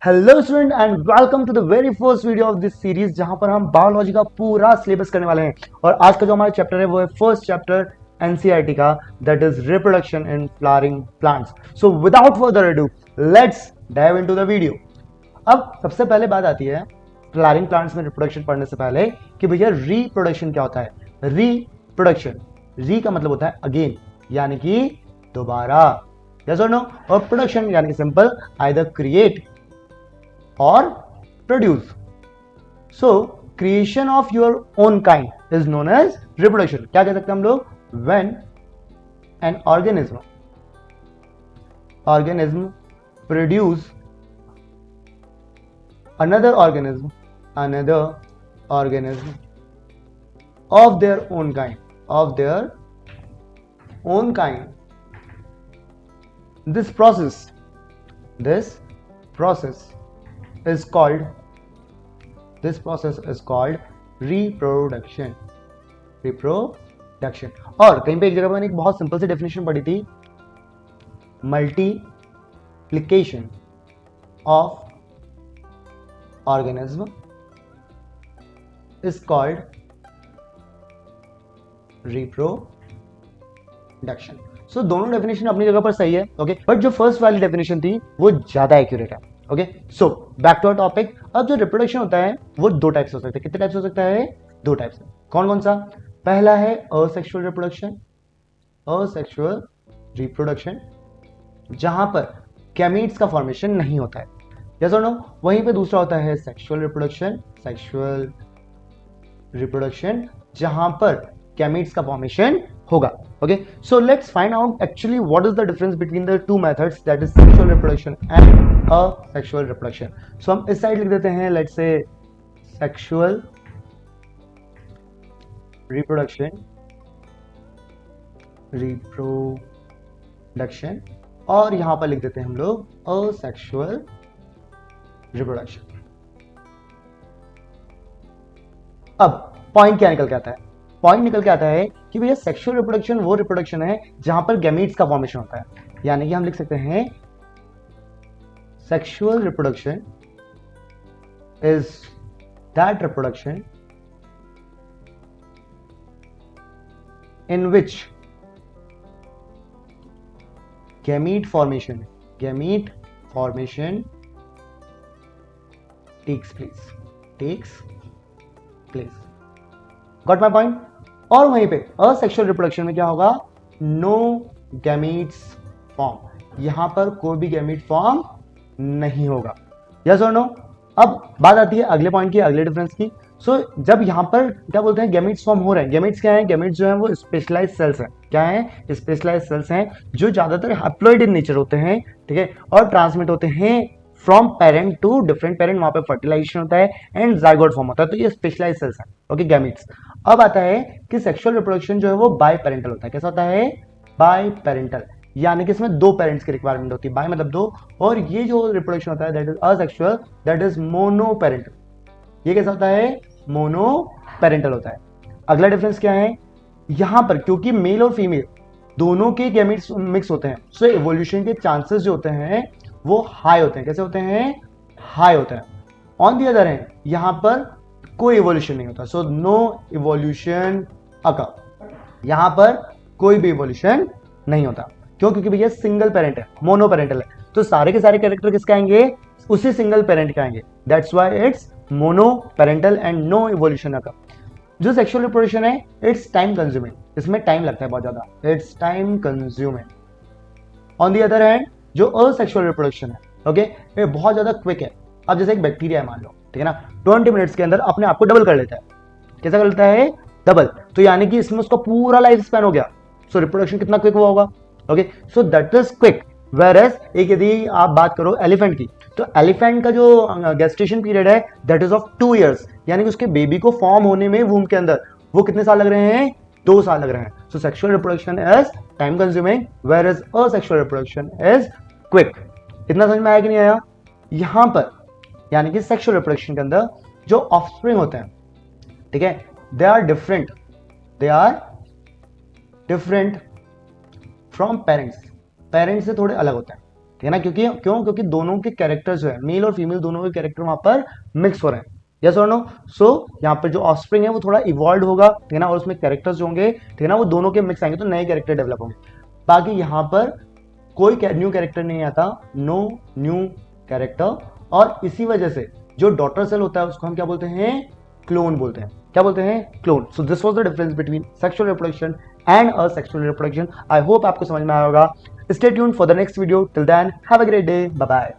Hello student and welcome to the very first video of this series जहां पर हम biology का पूरा सिलेबस करने वाले हैं। और आज का जो हमारा चैप्टर है वो है फर्स्ट चैप्टर एनसीईआरटी का, that is reproduction in flowering plants. So without further ado let's dive into the video. अब सबसे पहले बात आती है फ्लावरिंग प्लांट्स में रिप्रोडक्शन पढ़ने से पहले कि भैया रिप्रोडक्शन क्या होता है। रिप्रोडक्शन, री का मतलब होता है अगेन, यानी कि दोबारा, यस और नो। और प्रोडक्शन यानी कि simple, either create or produce. So creation of your own kind is known as reproduction. क्या कह सकते हैं हम लोग? When an organism produce another organism of their own kind, this process is called reproduction। और कहीं पे एक जगह मैंने एक बहुत सिंपल सी डेफिनेशन पढ़ी थी, multiplication of organism is called reproduction. So दोनों डेफिनेशन अपनी जगह पर सही है, ओके, बट जो फर्स्ट वाली डेफिनेशन थी वो ज्यादा एक्यूरेट है। Okay, so back to our topic. अब जो रिप्रोडक्शन होता है वो दो टाइप्स हो सकते हैं। कितने टाइप्स हो सकता है? दो टाइप्स। कौन कौन सा? पहला है असेक्सुअल रिप्रोडक्शन, जहां पर गैमीट्स का फॉर्मेशन नहीं होता है, यस और नो। वहीं पे दूसरा होता है सेक्सुअल रिप्रोडक्शन, जहां पर गैमीट्स का फॉर्मेशन होगा। Okay, so let's find out actually what is the difference between the two methods, that is sexual reproduction and asexual reproduction. So हम इस साइड लिख देते हैं, let's say sexual reproduction, और यहां पर लिख देते हैं हम लोग asexual reproduction। अब पॉइंट क्या निकल के आता है? पॉइंट निकल के आता है कि भैया सेक्सुअल रिप्रोडक्शन वो रिप्रोडक्शन है जहां पर गैमीट्स का फॉर्मेशन होता है, यानी कि हम लिख सकते हैं sexual reproduction is that reproduction in which gamete formation takes place. Got my point? और वहीं पे असेक्सुअल रिप्रोडक्शन में क्या होगा? नो गैमीट्स फॉर्म, यहां पर कोई भी गैमीट फॉर्म नहीं होगा, यस और नो। अब बात आती है अगले पॉइंट की, अगले डिफरेंस की। जब यहां पर क्या बोलते हैं गैमीट्स फॉर्म हो रहे हैं, गैमीट्स क्या है? गैमीट्स जो है वो स्पेशलाइज्ड सेल्स हैं। क्या है? स्पेशलाइज्ड सेल्स हैं जो ज्यादातर हैप्लॉइड इन नेचर होते हैं, ठीक है, और ट्रांसमिट होते हैं from parent to different parent, वहां पे फर्टिलाइजेशन होता है एंड जाइगोट फॉर्म होता है। तो ये स्पेशलाइज्ड सेल्स हैं, ओके, गैमीट्स। अब आता है कि सेक्सुअल रिप्रोडक्शन जो है वो बाय पेरेंटल होता है। कैसा होता है? बाय पेरेंटल, यानी कि इसमें दो पेरेंट्स की रिक्वायरमेंट होती है, बाय मतलब दो, और ये जो रिप्रोडक्शन होता है that is asexual, that is mono parental. ये कैसा होता है? मोनो पेरेंटल होता है। अगला डिफरेंस क्या है? यहां पर क्योंकि मेल और फीमेल दोनों के गैमीट्स मिक्स होते हैं, सो इवोल्यूशन के चांसेस जो होते हैं वो हाई होते हैं। कैसे होते हैं? हाई होते हैं। ऑन दी अदर हैंड यहां पर कोई इवोल्यूशन नहीं होता, सो नो इवोल्यूशन अकर, यहां पर कोई भी इवोल्यूशन नहीं होता। क्यों? क्योंकि भैया सिंगल पेरेंट है, मोनो पेरेंटल है, तो सारे के सारे कैरेक्टर किसके आएंगे? उसी सिंगल पेरेंट के आएंगे। That's why it's mono parental and no evolution occur. जो सेक्सुअल रिप्रोडक्शन है इट्स टाइम कंज्यूमिंग, इसमें टाइम लगता है बहुत ज्यादा, it's time consuming. On the other hand जो असेक्सुअल रिप्रोडक्शन है, ओके, ये बहुत ज्यादा क्विक है। अब जैसे एक बैक्टीरिया है मान लो, ठीक है ना, 20 मिनट्स के अंदर अपने आप को डबल कर लेता है। कैसा कर लेता है? डबल। तो यानी कि इसमें उसका पूरा लाइफ स्पैन हो गया। सो रिप्रोडक्शन कितना क्विक हुआ होगा, okay, so that is quick. Whereas एक यदि आप बात करो एलिफेंट की, तो एलिफेंट का जो गेस्टेशन पीरियड है दैट इज ऑफ 2 years, यानी कि उसके बेबी को फॉर्म होने में वूम के अंदर वो कितने साल लग रहे हैं? 2 साल लग रहे हैं। सो sexual reproduction is time consuming, whereas asexual reproduction is quick. इतना समझ में आया कि नहीं आया? यहां पर यानी कि सेक्सुअल रिप्रोडक्शन के अंदर जो ऑफस्प्रिंग होते हैं, ठीक है, they are different from parents, parents से थोड़े अलग होते हैं। ठीक है ना, क्योंकि दोनों के कैरेक्टर जो है, मेल और फीमेल दोनों के कैरेक्टर वहां पर मिक्स हो रहे हैं। यस और नो? सो यहाँ पर जो ऑफस्प्रिंग है वो थोड़ा इवॉल्व होगा, ठीक है ना, और उसमें कैरेक्टर्स जो होंगे, ठीक है ना, वो दोनों के मिक्स आएंगे तो नए कैरेक्टर डेवलप होंगे। बाकी यहाँ पर कोई न्यू कैरेक्टर नहीं आता, नो न्यू कैरेक्टर, और इसी वजह से जो डॉटर सेल होता है उसको हम क्या बोलते हैं? क्लोन बोलते हैं। क्या बोलते हैं? Clone. So this was the difference between sexual reproduction and asexual reproduction. I hope आपको समझ में आया होगा। Stay tuned for the next video. Till then have a great day. Bye bye.